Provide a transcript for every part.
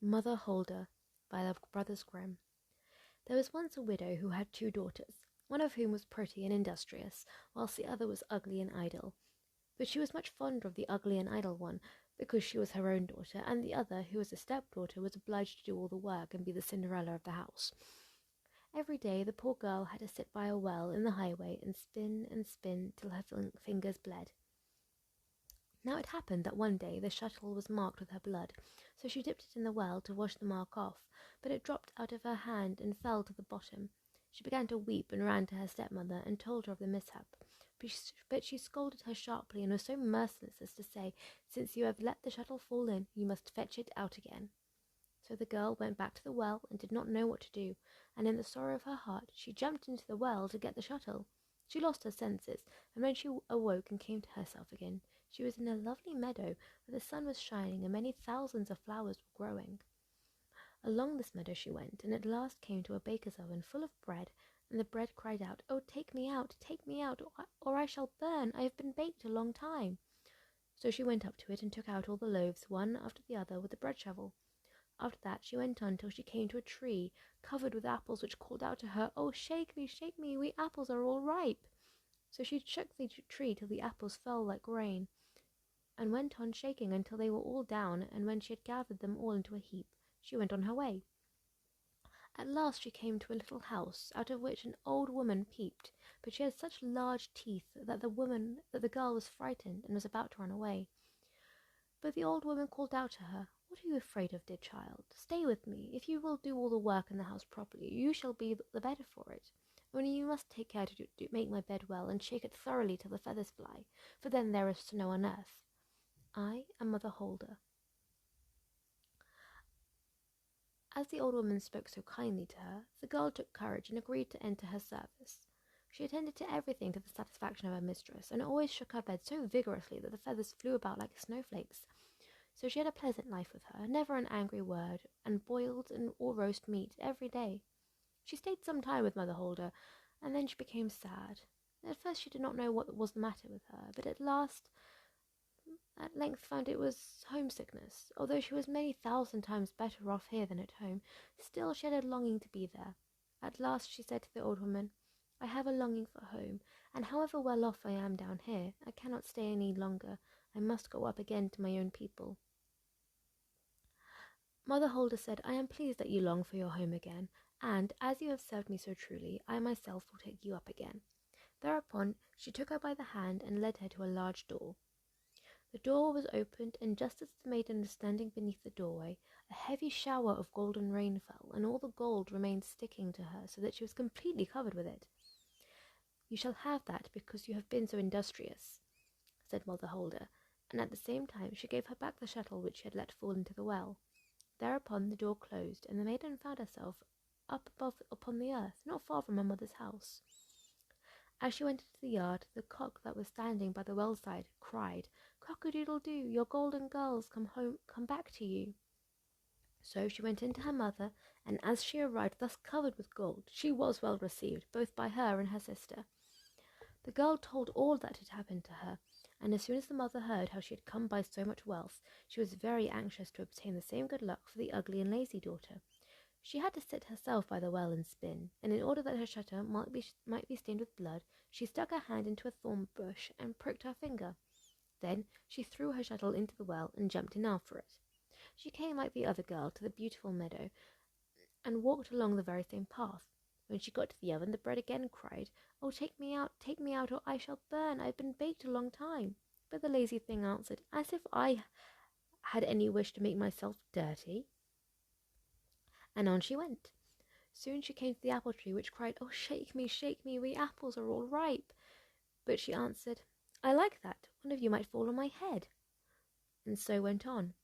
Mother Hölde by the Brothers Grimm. There was once a widow who had 2 daughters, one of whom was pretty and industrious, whilst the other was ugly and idle. But she was much fonder of the ugly and idle one, because she was her own daughter, and the other, who was a stepdaughter, was obliged to do all the work and be the Cinderella of the house. Every day the poor girl had to sit by a well in the highway and spin till her fingers bled. Now it happened that one day the shuttle was marked with her blood, so she dipped it in the well to wash the mark off, but it dropped out of her hand and fell to the bottom. She began to weep and ran to her stepmother and told her of the mishap, but she scolded her sharply and was so merciless as to say, "Since you have let the shuttle fall in, you must fetch it out again." So the girl went back to the well and did not know what to do, and in the sorrow of her heart she jumped into the well to get the shuttle. She lost her senses, and when she awoke and came to herself again, she was in a lovely meadow where the sun was shining and many thousands of flowers were growing. Along this meadow she went, and at last came to a baker's oven full of bread, and the bread cried out, "Oh, take me out, or I shall burn. I have been baked a long time." So she went up to it and took out all the loaves, one after the other, with the bread shovel. After that she went on till she came to a tree covered with apples, which called out to her, "Oh, shake me, we apples are all ripe." So she shook the tree till the apples fell like rain, and went on shaking until they were all down, and when she had gathered them all into a heap, she went on her way. At last she came to a little house, out of which an old woman peeped, but she had such large teeth that the girl was frightened and was about to run away. But the old woman called out to her, "What are you afraid of, dear child? Stay with me. If you will do all the work in the house properly, you shall be the better for it. Only you must take care to make my bed well, and shake it thoroughly till the feathers fly, for then there is snow on earth. I am Mother Hölde." As the old woman spoke so kindly to her, the girl took courage and agreed to enter her service. She attended to everything to the satisfaction of her mistress, and always shook her bed so vigorously that the feathers flew about like snowflakes. So she had a pleasant life with her, never an angry word, and boiled or roast meat every day. She stayed some time with Mother Hölde, and then she became sad. At first she did not know what was the matter with her, but at length found it was homesickness. Although she was many thousand times better off here than at home, still she had a longing to be there. At last she said to the old woman, "I have a longing for home, and however well off I am down here, I cannot stay any longer. I must go up again to my own people." Mother Hölde said, "I am pleased that you long for your home again, and as you have served me so truly, I myself will take you up again." Thereupon she took her by the hand and led her to a large door. The door was opened, and just as the maiden was standing beneath the doorway, a heavy shower of golden rain fell, and all the gold remained sticking to her, so that she was completely covered with it. "You shall have that because you have been so industrious," said Mother Hölde, and at the same time she gave her back the shuttle which she had let fall into the well. Thereupon the door closed, and the maiden found herself up above upon the earth, not far from her mother's house. As she went into the yard, the cock that was standing by the well side cried, "Cock-a-doodle-doo, your golden girls come back to you." So she went in to her mother, and as she arrived thus covered with gold, she was well received, both by her and her sister. The girl told all that had happened to her, and as soon as the mother heard how she had come by so much wealth, she was very anxious to obtain the same good luck for the ugly and lazy daughter. She had to sit herself by the well and spin, and in order that her shuttle might be stained with blood, she stuck her hand into a thorn bush and pricked her finger. Then she threw her shuttle into the well and jumped in after it. She came like the other girl to the beautiful meadow, and walked along the very same path. When she got to the oven, the bread again cried, "Oh, take me out, or I shall burn. I've been baked a long time." But the lazy thing answered, "As if I had any wish to make myself dirty." And on she went. Soon she came to the apple tree, which cried, "Oh, shake me, we apples are all ripe." But she answered, "I like that. One of you might fall on my head," and so went on.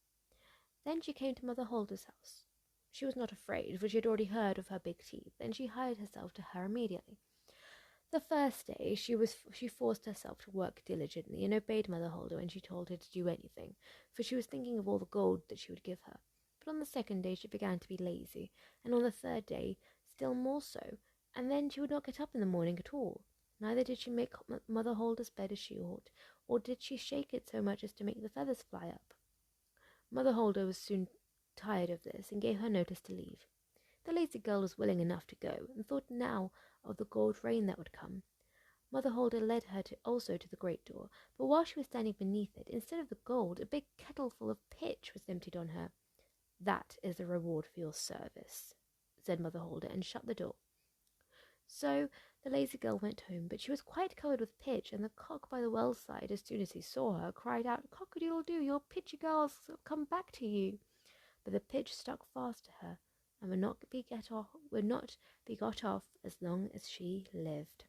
Then she came to Mother Hölde's house. She was not afraid, for she had already heard of her big teeth, and she hired herself to her immediately. The first day she forced herself to work diligently, and obeyed Mother Hölde when she told her to do anything, for she was thinking of all the gold that she would give her. But on the second day she began to be lazy, and on the third day still more so, and then she would not get up in the morning at all. Neither did she make Mother Hölde's bed as she ought, or did she shake it so much as to make the feathers fly up. Mother Hölde was soon tired of this and gave her notice to leave. The lazy girl was willing enough to go, and thought now of the gold rain that would come. Mother Hölde led her also to the great door, but while she was standing beneath it, instead of the gold, a big kettle full of pitch was emptied on her. "That is the reward for your service," said Mother Hölde, and shut the door. So the lazy girl went home, but she was quite covered with pitch, and the cock by the well side, as soon as he saw her, cried out, "Cock-a-doodle-doo, your pitchy girl's come back to you." But the pitch stuck fast to her, and would not be got off as long as she lived.